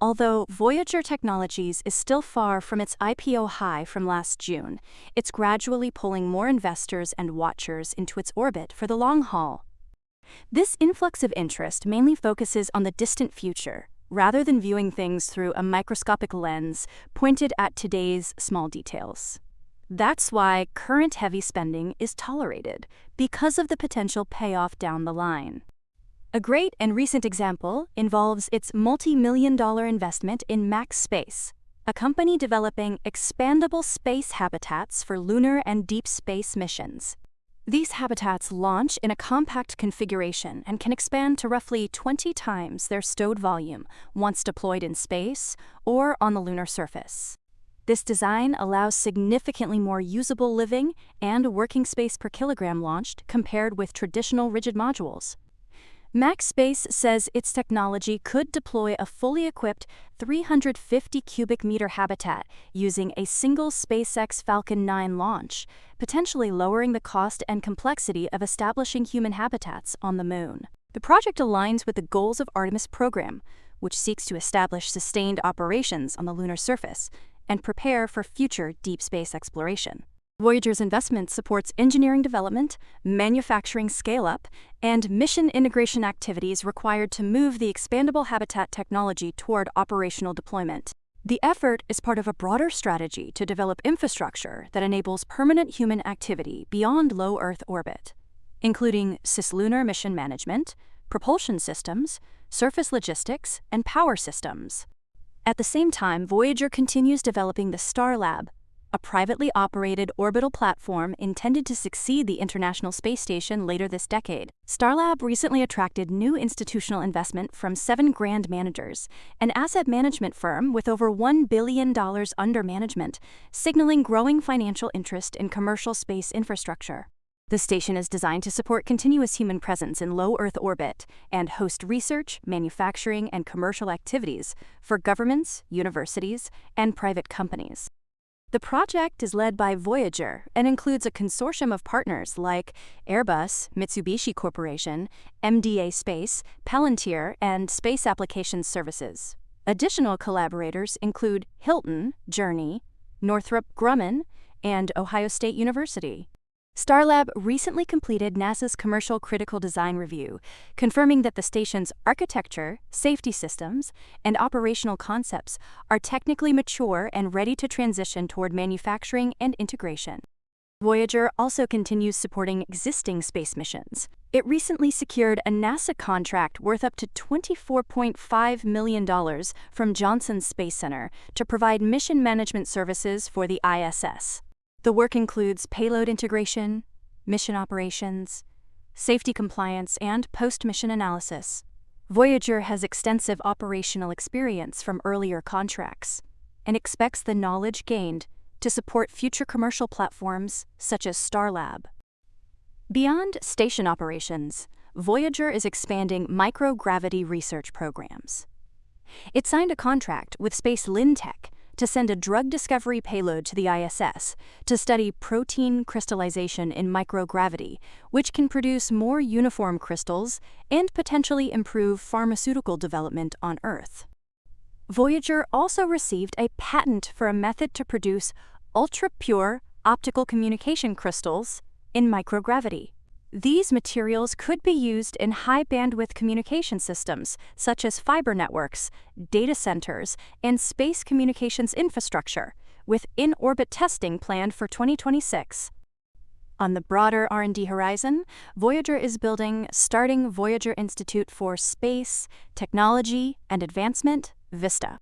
Although Voyager Technologies is still far from its IPO high from last June, it's gradually pulling more investors and watchers into its orbit for the long haul. This influx of interest mainly focuses on the distant future, rather than viewing things through a microscopic lens pointed at today's small details. That's why current heavy spending is tolerated, because of the potential payoff down the line. A great and recent example involves its multi-million-dollar investment in Max Space, a company developing expandable space habitats for lunar and deep space missions. These habitats launch in a compact configuration and can expand to roughly 20 times their stowed volume once deployed in space or on the lunar surface. This design allows significantly more usable living and working space per kilogram launched compared with traditional rigid modules. Max Space says its technology could deploy a fully equipped 350 cubic meter habitat using a single SpaceX Falcon 9 launch, potentially lowering the cost and complexity of establishing human habitats on the Moon. The project aligns with the goals of Artemis program, which seeks to establish sustained operations on the lunar surface and prepare for future deep space exploration. Voyager's investment supports engineering development, manufacturing scale-up, and mission integration activities required to move the expandable habitat technology toward operational deployment. The effort is part of a broader strategy to develop infrastructure that enables permanent human activity beyond low Earth orbit, including cislunar mission management, propulsion systems, surface logistics, and power systems. At the same time, Voyager continues developing the Starlab, a privately operated orbital platform intended to succeed the International Space Station later this decade. Starlab recently attracted new institutional investment from 7 Grand Managers, an asset management firm with over $1 billion under management, signaling growing financial interest in commercial space infrastructure. The station is designed to support continuous human presence in low Earth orbit and host research, manufacturing, and commercial activities for governments, universities, and private companies. The project is led by Voyager and includes a consortium of partners like Airbus, Mitsubishi Corporation, MDA Space, Palantir, and Space Applications Services. Additional collaborators include Hilton, Journey, Northrop Grumman, and Ohio State University. Starlab recently completed NASA's Commercial Critical Design Review, confirming that the station's architecture, safety systems, and operational concepts are technically mature and ready to transition toward manufacturing and integration. Voyager also continues supporting existing space missions. It recently secured a NASA contract worth up to $24.5 million from Johnson Space Center to provide mission management services for the ISS. The work includes payload integration, mission operations, safety compliance, and post-mission analysis. Voyager has extensive operational experience from earlier contracts and expects the knowledge gained to support future commercial platforms such as Starlab. Beyond station operations, Voyager is expanding microgravity research programs. It signed a contract with Space Lintech to send a drug discovery payload to the ISS to study protein crystallization in microgravity, which can produce more uniform crystals and potentially improve pharmaceutical development on Earth. Voyager also received a patent for a method to produce ultra-pure optical communication crystals in microgravity. These materials could be used in high-bandwidth communication systems, such as fiber networks, data centers, and space communications infrastructure, with in-orbit testing planned for 2026. On the broader R&D horizon, Voyager is building Starting Voyager Institute for Space, Technology, and Advancement, VISTA.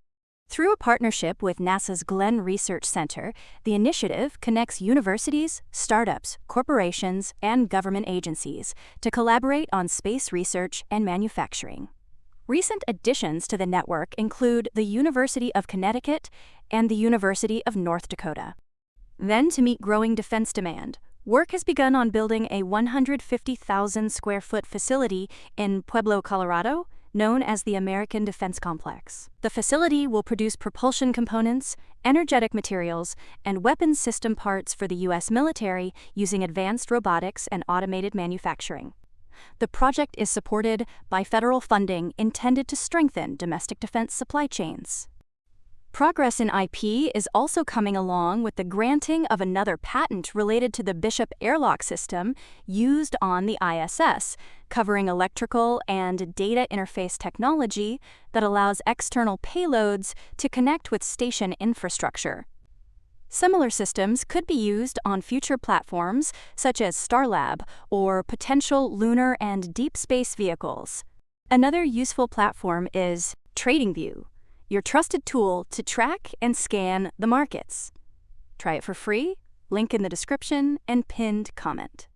Through a partnership with NASA's Glenn Research Center, the initiative connects universities, startups, corporations, and government agencies to collaborate on space research and manufacturing. Recent additions to the network include the University of Connecticut and the University of North Dakota. Then, to meet growing defense demand, work has begun on building a 150,000 square foot facility in Pueblo, Colorado, known as the American Defense Complex. The facility will produce propulsion components, energetic materials, and weapons system parts for the U.S. military using advanced robotics and automated manufacturing. The project is supported by federal funding intended to strengthen domestic defense supply chains. Progress in IP is also coming along with the granting of another patent related to the Bishop airlock system used on the ISS, covering electrical and data interface technology that allows external payloads to connect with station infrastructure. Similar systems could be used on future platforms such as Starlab or potential lunar and deep space vehicles. Another useful platform is TradingView, your trusted tool to track and scan the markets. Try it for free, link in the description and pinned comment.